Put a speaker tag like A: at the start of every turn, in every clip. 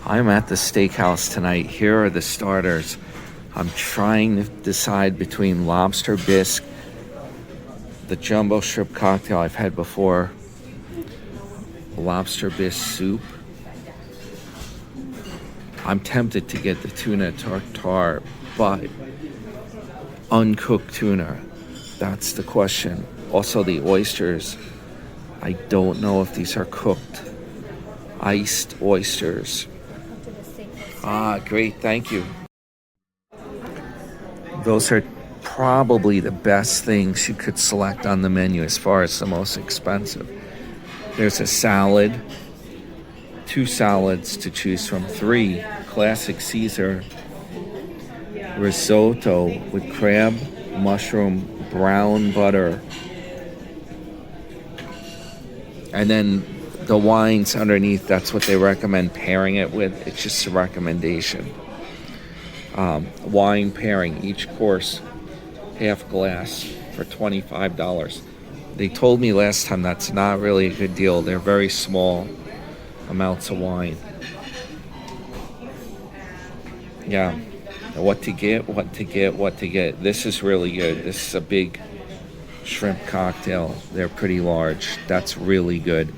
A: I'm at the Steakhouse tonight. Here are the starters. I'm trying to decide between lobster bisque, the jumbo shrimp cocktail I've had before, lobster bisque soup. I'm tempted to get the tuna tartare, but uncooked tuna, that's the question. Also the oysters, I don't know if these are cooked. Iced oysters. Ah, great, thank you. Those are probably the best things you could select on the menu as far as the most expensive. There's a salad, 2 salads to choose from, 3 classic Caesar, risotto with crab, mushroom, brown butter, and then the wines underneath. That's what they recommend pairing it with. It's just a recommendation. Wine pairing, each course half glass for $25. They told me last time that's not really a good deal. They're very small amounts of wine. Yeah, what to get. This is really good. This is a big shrimp cocktail. They're pretty large. That's really good.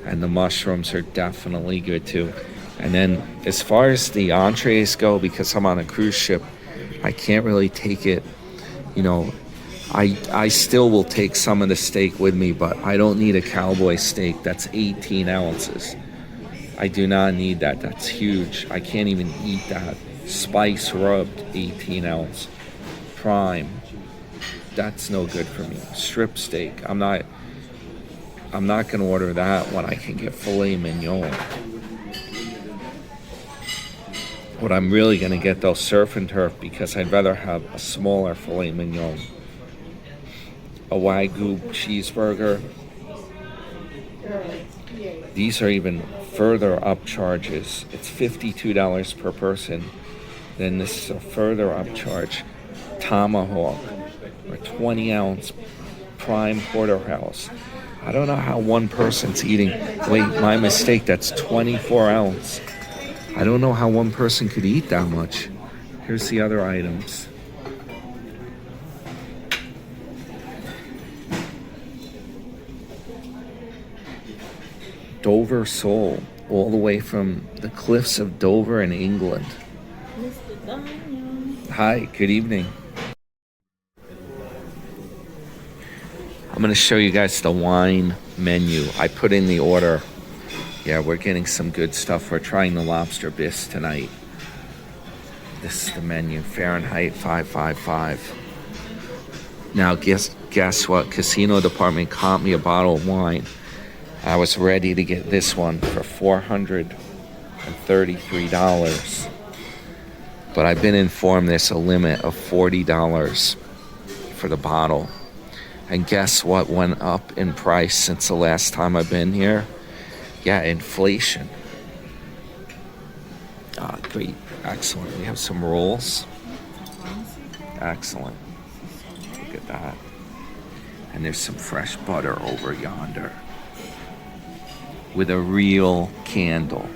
A: And the mushrooms are definitely good too. And then as far as the entrees go, because I'm on a cruise ship, I can't really take it, I still will take some of the steak with me, but I don't need a cowboy steak that's 18 ounces. I do not need that. That's huge. I can't even eat that. Spice rubbed 18 ounce prime. That's no good for me. Strip steak. I'm not going to order that when I can get filet mignon. What I'm really going to get though, surf and turf, because I'd rather have a smaller filet mignon. A Wagyu cheeseburger. These are even further up charges. It's $52 per person. Then this is a further up charge. Tomahawk, or 20 ounce prime porterhouse. I don't know how one person's eating. Wait, my mistake. That's 24 ounce. I don't know how one person could eat that much. Here's the other items. Dover sole, all the way from the cliffs of Dover in England. Hi, good evening. I'm going to show you guys the wine menu. I put in the order. Yeah, we're getting some good stuff. We're trying the lobster bisque tonight. This is the menu, Fahrenheit 555. Now, guess what? Casino department caught me a bottle of wine. I was ready to get this one for $433. But I've been informed there's a limit of $40 for the bottle. And guess what went up in price since the last time I've been here? Yeah, inflation. Great. Excellent. We have some rolls. Excellent. Look at that. And there's some fresh butter over yonder with a real candle.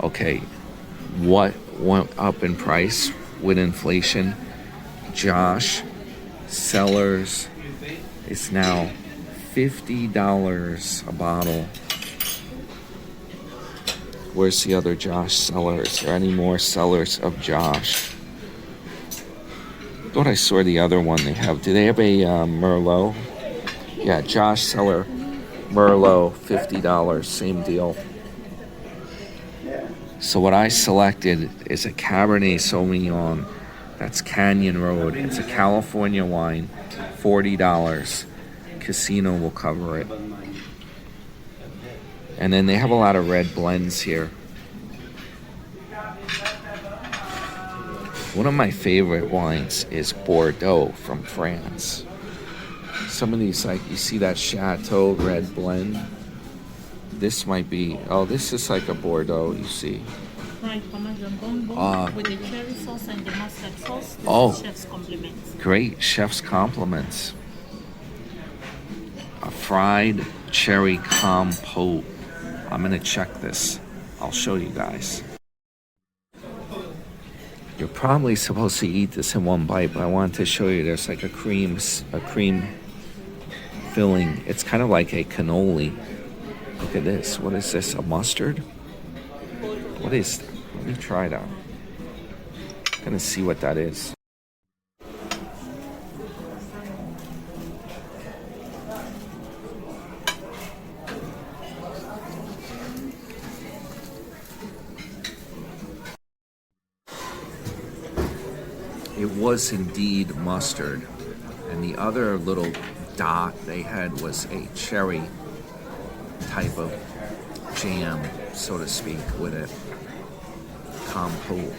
A: Okay, what went up in price with inflation? Josh Cellars is now $50 a bottle. Where's the other Josh Cellar? Is there any more Cellars of Josh? Thought I saw the other one they have. Do they have a Merlot? Yeah, Josh Cellar Merlot, $50, same deal. So what I selected is a Cabernet Sauvignon. That's Canyon Road. It's a California wine, $40. Casino will cover it. And then they have a lot of red blends here. One of my favorite wines is Bordeaux from France. Some of these, like, you see that Chateau red blend? This might be, this is like a Bordeaux, you see.
B: Fried Parmesan bonbon with the cherry sauce and the mustard sauce. This is chef's compliments.
A: Great, chef's compliments. A fried cherry compote. I'm gonna check this. I'll show you guys. You're probably supposed to eat this in one bite, but I wanted to show you there's like a cream filling. It's kind of like a cannoli. Look at this. What is this? A mustard? What is that? Let me try that. I'm gonna see what that is. It was indeed mustard, and the other little dot they had was a cherry type of jam, so to speak, with it. Compote,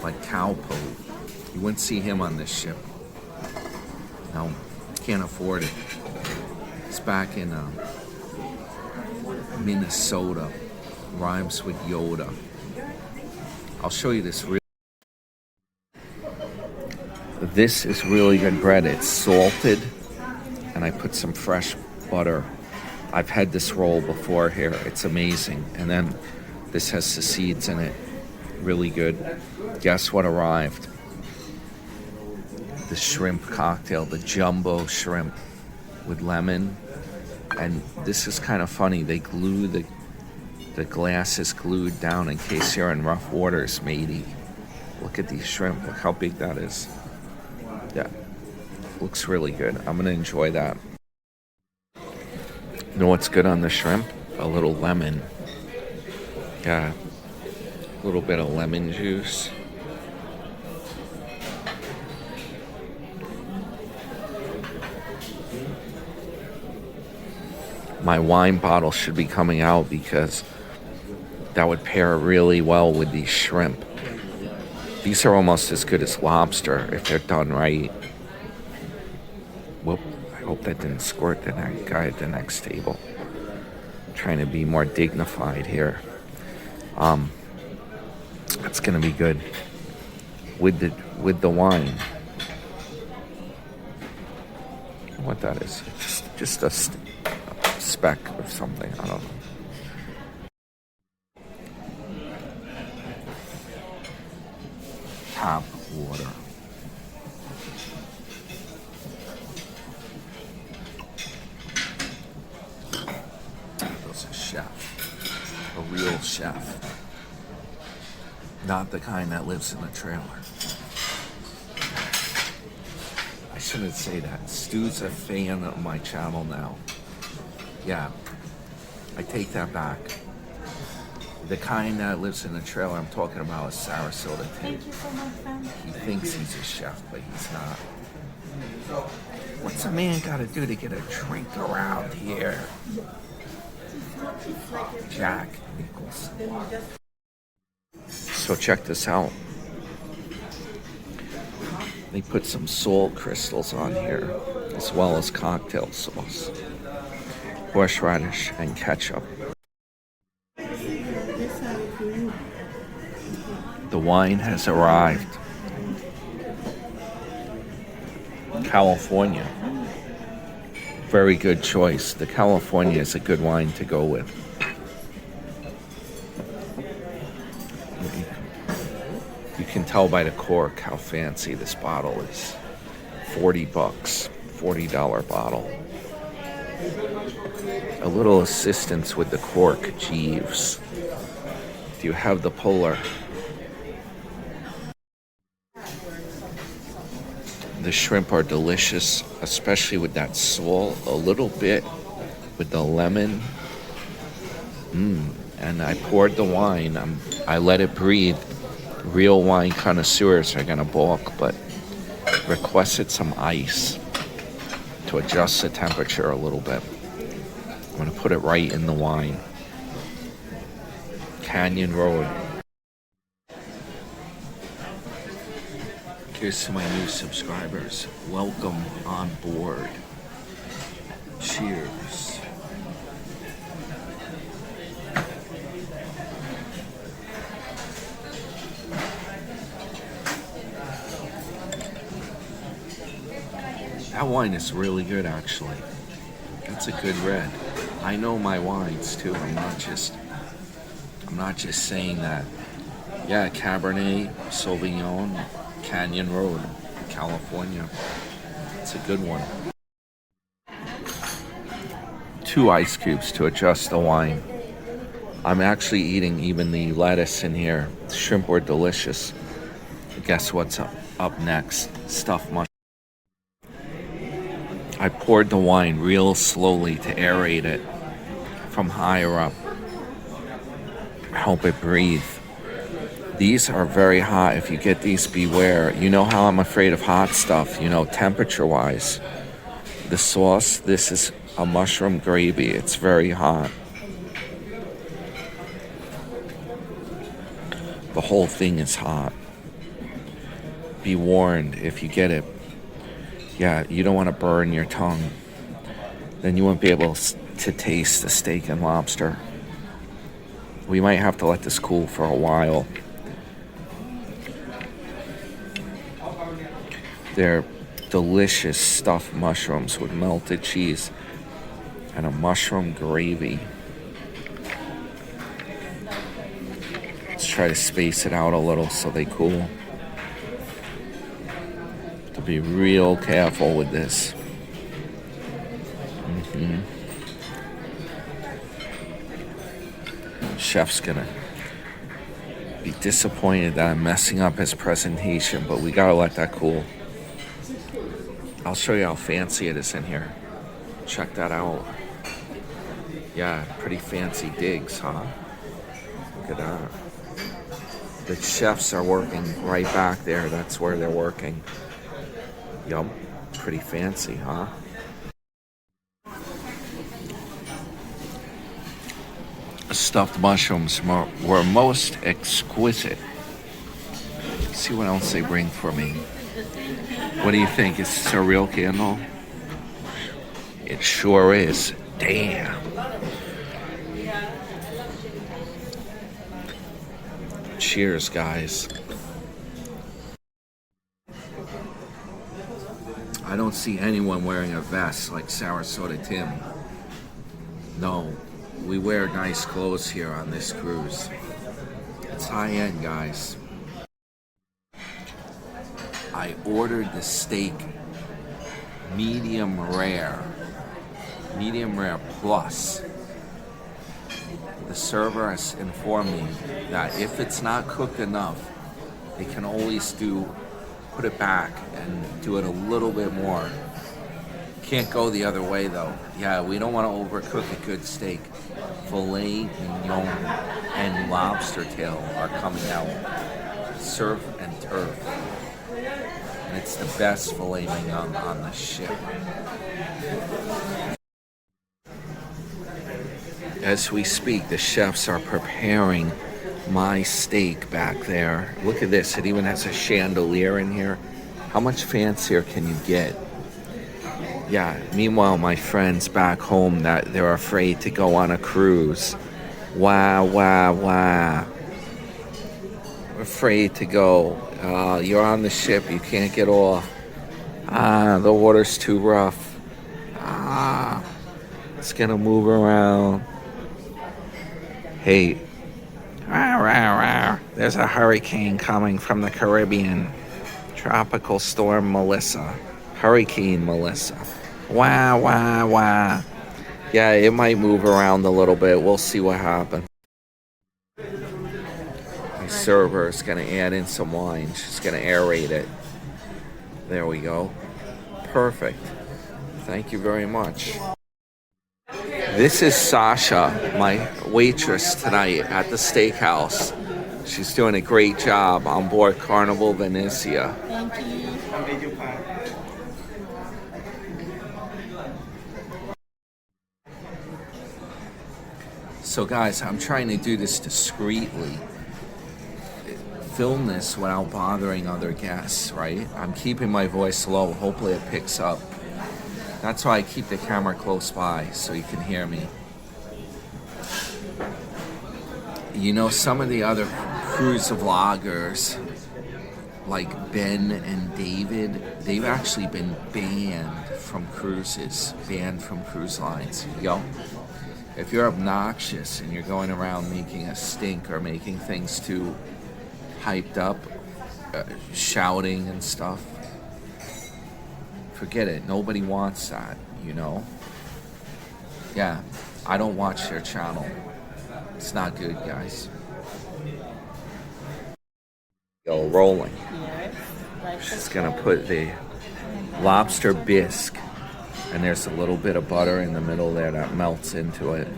A: like cowpote. You wouldn't see him on this ship. No, can't afford it. It's back in Minnesota. Rhymes with Yoda. I'll show you this. This is really good bread. It's salted, and I put some fresh butter. I've had this roll before here. It's amazing. And then this has the seeds in it. Really good. Guess what arrived? The shrimp cocktail, the jumbo shrimp with lemon. And this is kind of funny. They glue the glass is glued down in case you're in rough waters, matey. Look at these shrimp. Look how big that is. Yeah, looks really good. I'm gonna enjoy that. You know what's good on the shrimp? A little lemon. Yeah, a little bit of lemon juice. My wine bottle should be coming out because that would pair really well with these shrimp. These are almost as good as lobster if they're done right. Whoop, I hope that didn't squirt the guy at the next table. I'm trying to be more dignified here. It's gonna be good with the wine. What that is? Just a speck of something. I don't know. Tap water. That's a chef. A real chef. Not the kind that lives in a trailer. I shouldn't say that. Stu's a fan of my channel now. Yeah, I take that back. The kind that lives in a trailer I'm talking about is Sarasota.
B: Thank you so much, fam.
A: He thinks he's a chef, but he's not. What's a man got to do to get a drink around here? Jack Nichols. So check this out. They put some salt crystals on here, as well as cocktail sauce, horseradish, and ketchup. The wine has arrived. California. Very good choice. The California is a good wine to go with. You can tell by the cork how fancy this bottle is. $40, $40 bottle. A little assistance with the cork, Jeeves. Do you have the puller? The shrimp are delicious, especially with that salt, a little bit with the lemon. And I poured the wine. I let it breathe. Real wine connoisseurs are gonna balk, but requested some ice to adjust the temperature a little bit. I'm gonna put it right in the wine. Canyon Road. Here's to my new subscribers. Welcome on board. Cheers. That wine is really good, actually. That's a good red. I know my wines too. I'm not just saying that. Yeah, Cabernet Sauvignon, Canyon Road, California. It's a good one. 2 ice cubes to adjust the wine. I'm actually eating even the lettuce in here. Shrimp were delicious. Guess what's up next? Stuffed mushroom. I poured the wine real slowly to aerate it from higher up. Help it breathe. These are very hot. If you get these, beware. You know how I'm afraid of hot stuff, temperature-wise. The sauce, this is a mushroom gravy. It's very hot. The whole thing is hot. Be warned if you get it. Yeah, you don't want to burn your tongue. Then you won't be able to taste the steak and lobster. We might have to let this cool for a while. They're delicious stuffed mushrooms with melted cheese and a mushroom gravy. Let's try to space it out a little so they cool. To be real careful with this. Chef's gonna be disappointed that I'm messing up his presentation, but we gotta let that cool. I'll show you how fancy it is in here. Check that out. Yeah, pretty fancy digs, huh? Look at that. The chefs are working right back there. That's where they're working. Yup, pretty fancy, huh? Stuffed mushrooms were most exquisite. Let's see what else they bring for me. What do you think? Is this a real candle? It sure is. Damn. Cheers, guys. I don't see anyone wearing a vest like Sarasota Tim. No, we wear nice clothes here on this cruise. It's high-end, guys. I ordered the steak medium rare plus. The server has informed me that if it's not cooked enough, they can always put it back and do it a little bit more. Can't go the other way though. Yeah, we don't want to overcook a good steak. Filet mignon and lobster tail are coming out. Surf and turf. And it's the best filet mignon on the ship. As we speak, the chefs are preparing my steak back there. Look at this, it even has a chandelier in here. How much fancier can you get? Yeah, meanwhile, my friends back home that they're afraid to go on a cruise. Wow. Afraid to go. You're on the ship, you can't get off. The water's too rough. It's gonna move around. Hey, there's a hurricane coming from the Caribbean. Tropical storm Melissa. Hurricane Melissa. Wow. Yeah, it might move around a little bit. We'll see what happens. My server is going to add in some wine. She's going to aerate it. There we go. Perfect. Thank you very much. This is Sasha, my waitress tonight at the Steakhouse. She's doing a great job on board Carnival Venezia.
B: Thank you.
A: So guys, I'm trying to do this discreetly. Film this without bothering other guests, right? I'm keeping my voice low. Hopefully it picks up. That's why I keep the camera close by, so you can hear me. You know, some of the other cruise vloggers, like Ben and David, they've actually been banned from cruises, banned from cruise lines. Yo, if you're obnoxious and you're going around making a stink or making things too hyped up, shouting and stuff, forget it. Nobody wants that, you know? Yeah, I don't watch their channel. It's not good, guys. Go rolling. Just gonna put the lobster bisque, and there's a little bit of butter in the middle there that melts into it.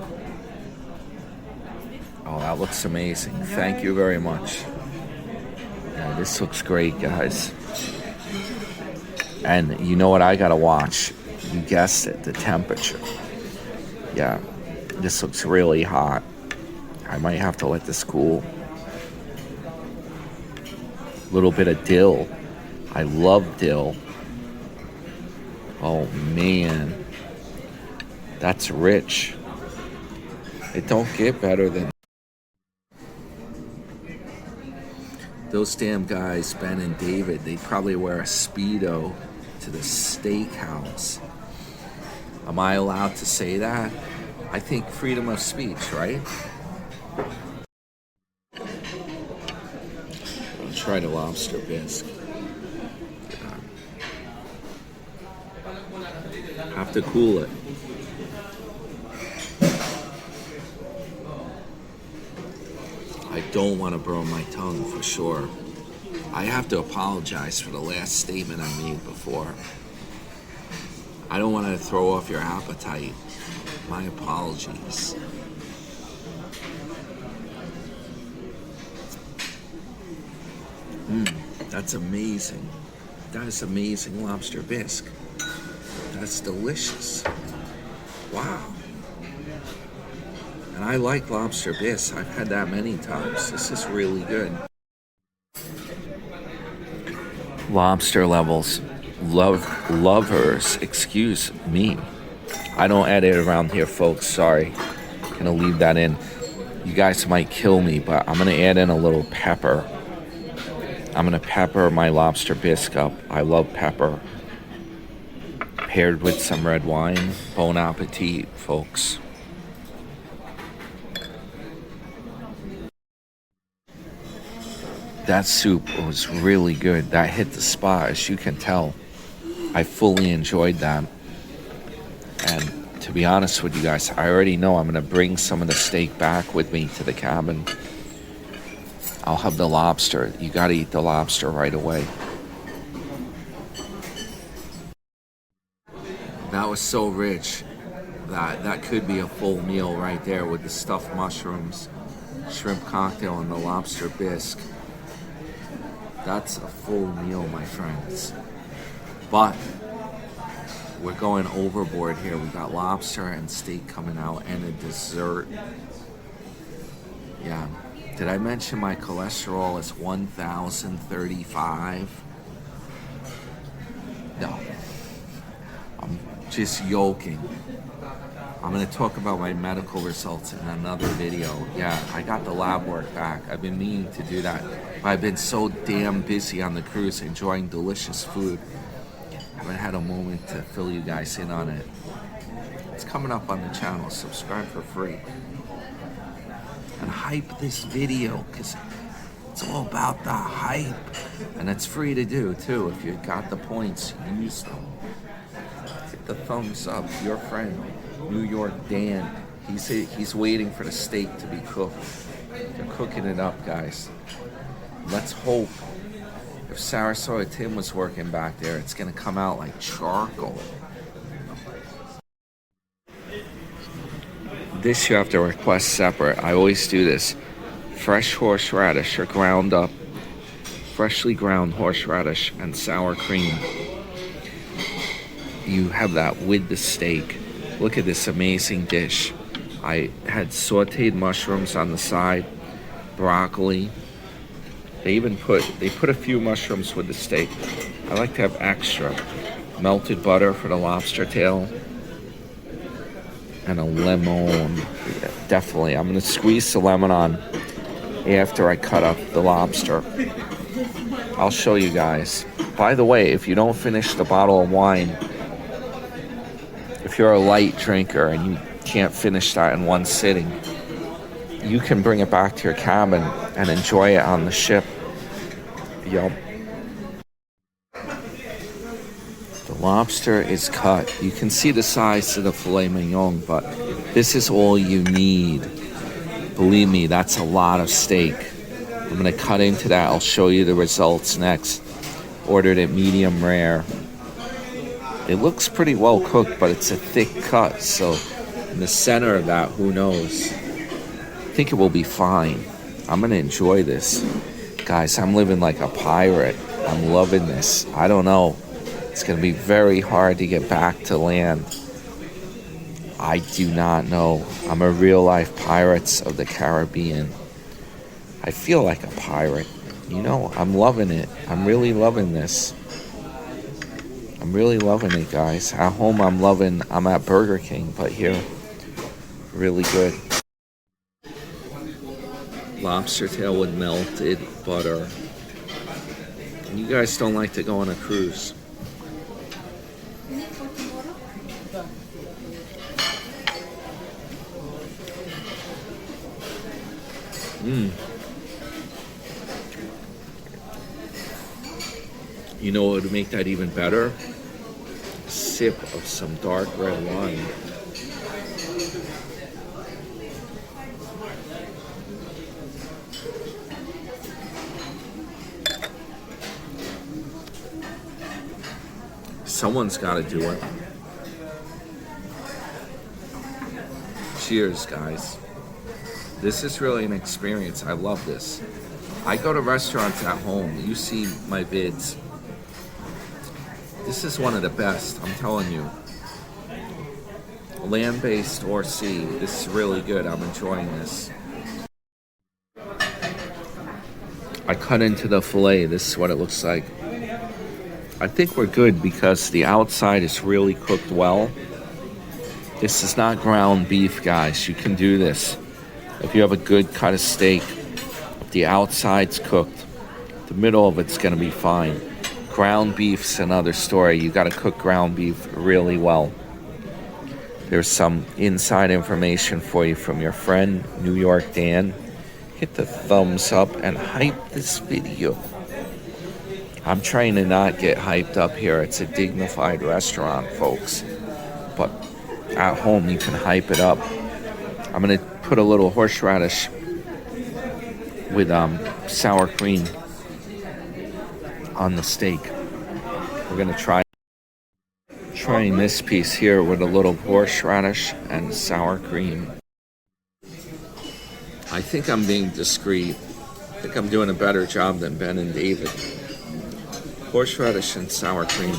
A: Oh, that looks amazing. Thank you very much. Yeah, this looks great, guys. And you know what I gotta watch? You guessed it, the temperature. Yeah, this looks really hot. I might have to let this cool. A little bit of dill. I love dill. Oh man, that's rich. It don't get better than those damn guys, Ben and David. They probably wear a Speedo to the Steakhouse. Am I allowed to say that? I think freedom of speech, right? I'll try the lobster bisque. Have to cool it. I don't want to burn my tongue for sure. I have to apologize for the last statement I made before. I don't want to throw off your appetite. My apologies. That's amazing. That is amazing lobster bisque. That's delicious. Wow. And I like lobster bisque. I've had that many times. This is really good. Lobster levels. Lovers. Excuse me. I don't edit around here, folks. Sorry. Gonna leave that in. You guys might kill me, but I'm gonna add in a little pepper. I'm gonna pepper my lobster bisque up. I love pepper. Paired with some red wine. Bon appetit, folks. That soup was really good. That hit the spot, as you can tell. I fully enjoyed that. And to be honest with you guys, I already know I'm gonna bring some of the steak back with me to the cabin. I'll have the lobster. You gotta eat the lobster right away. That was so rich that could be a full meal right there with the stuffed mushrooms, shrimp cocktail, and the lobster bisque. That's a full meal, my friends. But we're going overboard here. We got lobster and steak coming out and a dessert. Yeah. Did I mention my cholesterol is 1,035? No. I'm just joking. I'm going to talk about my medical results in another video. Yeah, I got the lab work back. I've been meaning to do that. But I've been so damn busy on the cruise enjoying delicious food. I haven't had a moment to fill you guys in on it. It's coming up on the channel. Subscribe for free. And hype this video, because it's all about the hype. And it's free to do, too. If you got the points, use them. Hit the thumbs up. Your friend, New York Dan, he's waiting for the steak to be cooked. They're cooking it up, guys. Let's hope. If Sarasota Tim was working back there, it's going to come out like charcoal. This you have to request separate. I always do this. Fresh horseradish or ground up, freshly ground horseradish and sour cream. You have that with the steak. Look at this amazing dish. I had sauteed mushrooms on the side, broccoli. They put a few mushrooms with the steak. I like to have extra. Melted butter for the lobster tail. And a lemon. Yeah, definitely. I'm going to squeeze the lemon on after I cut up the lobster. I'll show you guys. By the way, if you don't finish the bottle of wine, if you're a light drinker and you can't finish that in one sitting. You can bring it back to your cabin and enjoy it on the ship. Yup. The lobster is cut. You can see the size of the filet mignon, but this is all you need. Believe me, that's a lot of steak. I'm gonna cut into that. I'll show you the results next. Ordered it medium rare. It looks pretty well cooked, but it's a thick cut, so in the center of that, who knows? I think it will be fine. I'm gonna enjoy this. Guys, I'm living like a pirate. I'm loving this. I don't know. It's gonna be very hard to get back to land. I do not know. I'm a real life Pirates of the Caribbean. I feel like a pirate. You know, I'm loving it. I'm really loving this. I'm really loving it, guys. At home, I'm at Burger King, but here, really good. Lobster tail with melted butter. You guys don't like to go on a cruise. You know what would make that even better? A sip of some dark red wine. Someone's got to do it. Cheers, guys. This is really an experience. I love this. I go to restaurants at home. You see my vids. This is one of the best, I'm telling you. Land-based or sea. This is really good. I'm enjoying this. I cut into the filet. This is what it looks like. I think we're good because the outside is really cooked well. This is not ground beef, guys. You can do this. If you have a good cut of steak, if the outside's cooked, the middle of it's going to be fine. Ground beef's another story. You got to cook ground beef really well. There's some inside information for you from your friend, New York Dan. Hit the thumbs up and hype this video. I'm trying to not get hyped up here. It's a dignified restaurant, folks. But at home, you can hype it up. I'm going to put a little horseradish with sour cream on the steak. We're going to trying this piece here with a little horseradish and sour cream. I think I'm being discreet. I think I'm doing a better job than Ben and David. Horseradish and sour cream.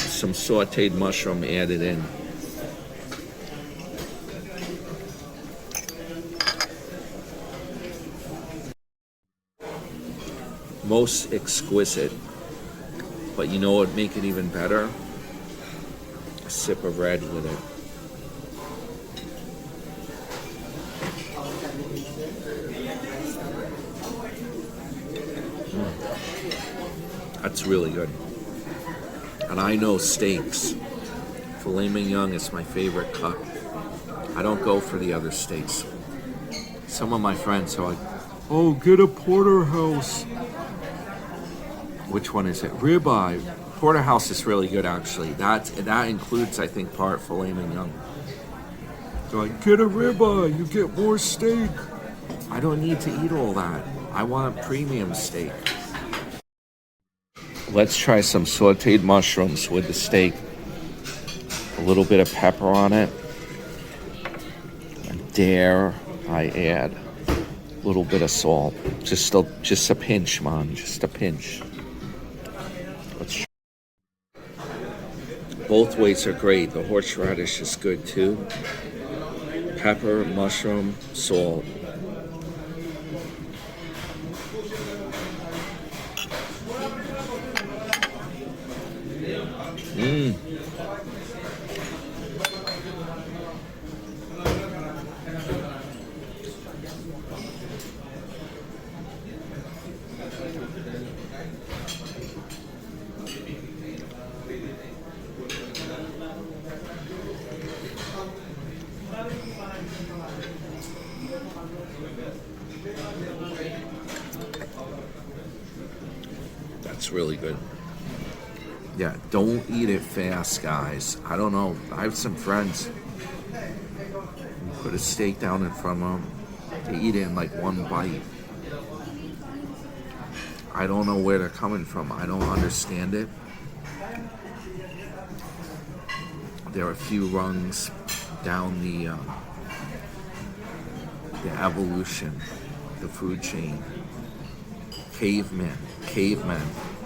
A: Some sauteed mushroom added in. Most exquisite. But you know what would make it even better? A sip of red with it. That's really good. And I know steaks. Filet mignon is my favorite cut. I don't go for the other steaks. Some of my friends are like, oh, get a porterhouse. Which one is it? Ribeye. Porterhouse is really good, actually. That includes, I think, part filet mignon. They're like, get a ribeye, you get more steak. I don't need to eat all that. I want premium steak. Let's try some sauteed mushrooms with the steak. A little bit of pepper on it. And dare I add a little bit of salt. Just a pinch, man. Just a pinch. Both ways are great. The horseradish is good too. Pepper, mushroom, salt. It's really good. Yeah, don't eat it fast, guys. I don't know. I have some friends. You put a steak down in front of them. They eat it in like one bite. I don't know where they're coming from. I don't understand it. There are a few rungs down the evolution, the food chain. Cavemen.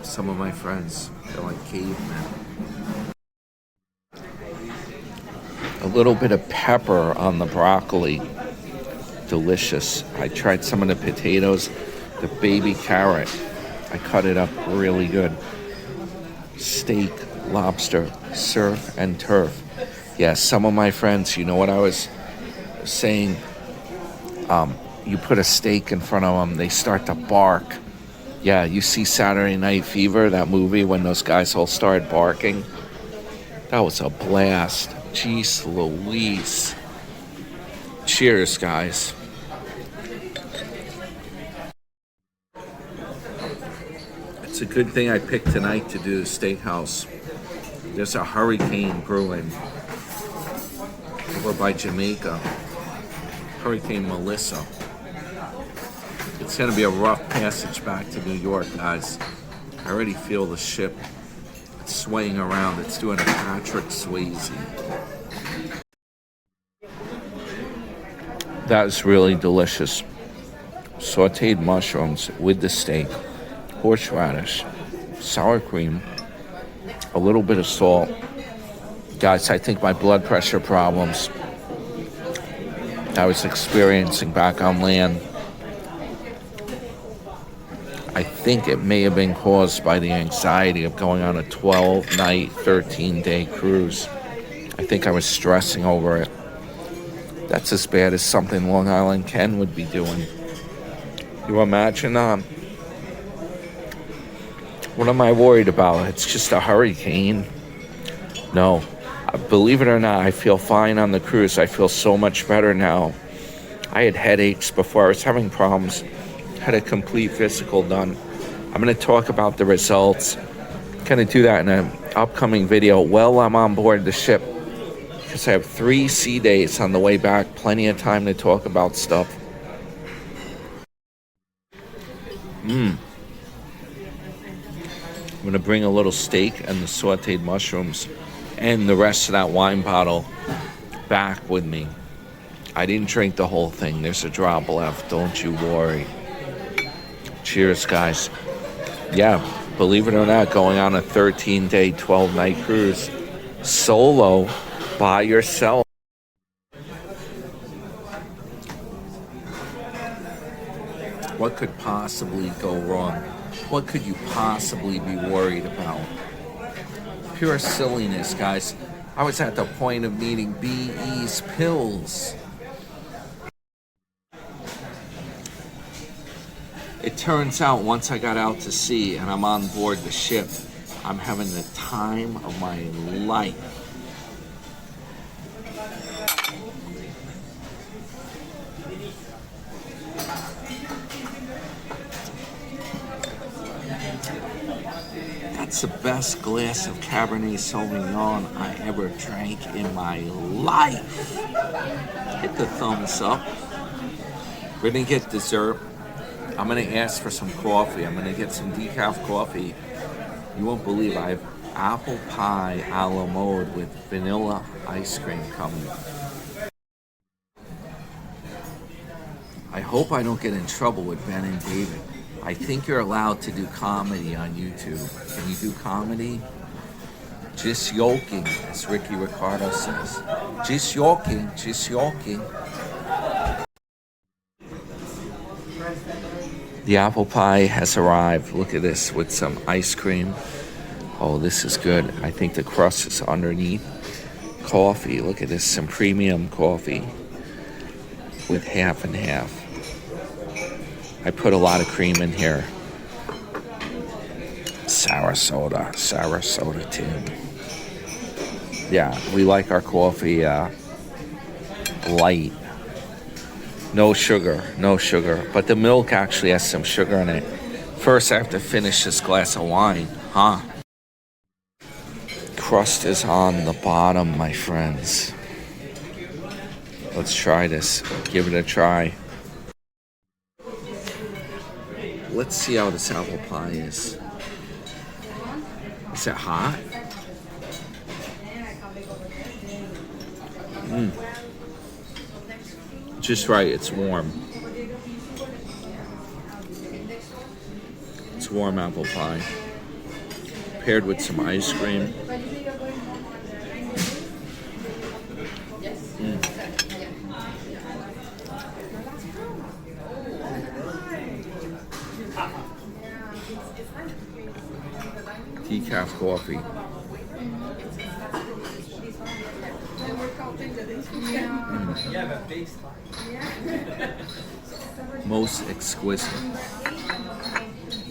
A: Some of my friends, they're like cavemen. A little bit of pepper on the broccoli. Delicious. I tried some of the potatoes, the baby carrot. I cut it up really good. Steak, lobster, surf and turf. Yeah, some of my friends, you know what I was saying? You put a steak in front of them, they start to bark. Yeah, you see Saturday Night Fever, that movie, when those guys all started barking? That was a blast. Jeez Louise. Cheers, guys. It's a good thing I picked tonight to do Steakhouse. There's a hurricane brewing over by Jamaica. Hurricane Melissa. It's going to be a rough passage back to New York, guys. I already feel the ship. It's swaying around. It's doing a Patrick Swayze. That is really delicious. Sauteed mushrooms with the steak, horseradish, sour cream, a little bit of salt. Guys, I think my blood pressure problems I was experiencing back on land, I think it may have been caused by the anxiety of going on a 12-night, 13-day cruise. I think I was stressing over it. That's as bad as something Long Island Ken would be doing. You imagine, what am I worried about? It's just a hurricane. No, believe it or not, I feel fine on the cruise. I feel so much better now. I had headaches before. I was having problems. Had a complete physical done. I'm going to talk about the results. Going to do that in an upcoming video while I'm on board the ship, because I have 3 sea days on the way back. Plenty of time to talk about stuff. I'm going to bring a little steak and the sauteed mushrooms and the rest of that wine bottle back with me. I didn't drink the whole thing. There's a drop left. Don't you worry. Cheers, guys. Yeah, believe it or not, going on a 13-day, 12-night cruise solo by yourself. What could possibly go wrong? What could you possibly be worried about? Pure silliness, guys. I was at the point of needing BE's pills. It turns out once I got out to sea and I'm on board the ship, I'm having the time of my life. That's the best glass of Cabernet Sauvignon I ever drank in my life. Hit the thumbs up. We're gonna get dessert. I'm gonna ask for some coffee. I'm gonna get some decaf coffee. You won't believe I have apple pie a la mode with vanilla ice cream coming. I hope I don't get in trouble with Ben and David. I think you're allowed to do comedy on YouTube. Can you do comedy? Just yoking, as Ricky Ricardo says. Just yoking, just yoking. The apple pie has arrived. Look at this with some ice cream. Oh, this is good. I think the crust is underneath. Coffee, look at this, some premium coffee with half and half. I put a lot of cream in here. Sour soda tin. Yeah, we like our coffee light. No sugar, but the milk actually has some sugar in it. First, I have to finish this glass of wine, huh? Crust is on the bottom, my friends. Let's try this. Give it a try. Let's see how this apple pie is. Is it hot? Just right, it's warm. It's warm apple pie. Paired with some ice cream. Decaf coffee. Most exquisite.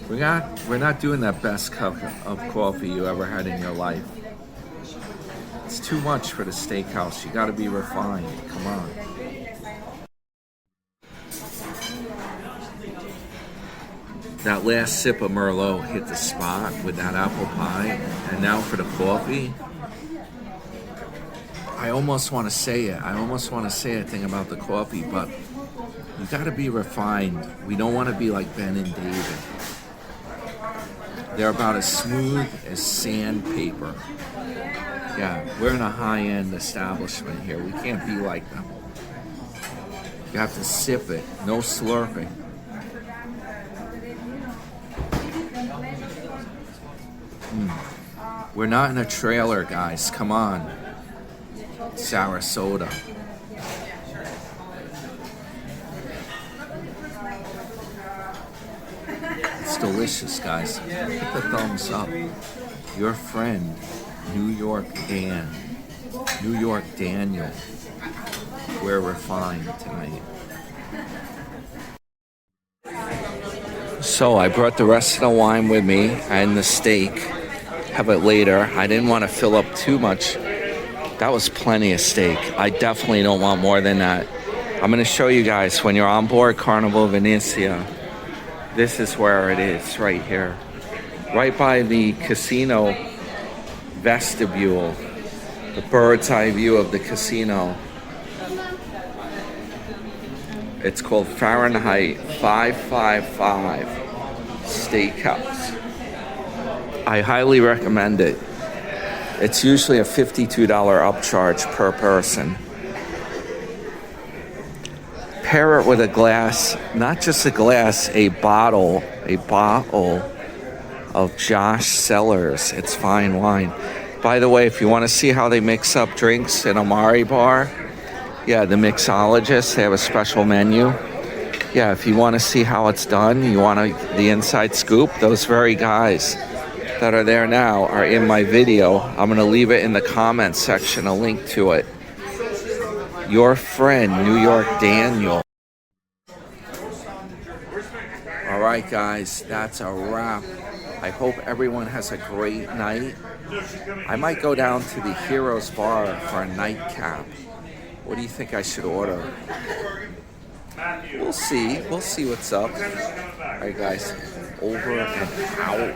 A: We're not doing that best cup of coffee you ever had in your life. It's too much for the steakhouse. You gotta be refined. Come on. That last sip of Merlot hit the spot with that apple pie. And now for the coffee. I almost want to say it. I almost want to say a thing about the coffee, but you got to be refined. We don't want to be like Ben and David. They're about as smooth as sandpaper. Yeah, we're in a high-end establishment here. We can't be like them. You have to sip it. No slurping. We're not in a trailer, guys. Come on. Sarasota. It's delicious, guys. Hit the thumbs up. Your friend, New York Dan. New York Daniel. We're refined tonight. So I brought the rest of the wine with me and the steak. Have it later. I didn't want to fill up too much. That was plenty of steak. I definitely don't want more than that. I'm going to show you guys when you're on board Carnival Venezia. This is where it is, right here. Right by the casino vestibule. The bird's eye view of the casino. It's called Fahrenheit 555 Steakhouse. I highly recommend it. It's usually a $52 upcharge per person. Pair it with a glass, not just a glass, a bottle of Josh Cellars. It's fine wine. By the way, if you want to see how they mix up drinks in Amari Bar, yeah, the mixologists, they have a special menu. Yeah, if you want to see how it's done, you want the inside scoop, those very guys that are there now are in my video. I'm going to leave it in the comments section, a link to it. Your friend, New York Daniel. All right, guys, that's a wrap. I hope everyone has a great night. I might go down to the Heroes Bar for a nightcap. What do you think I should order? We'll see. We'll see what's up. All right, guys, over and out.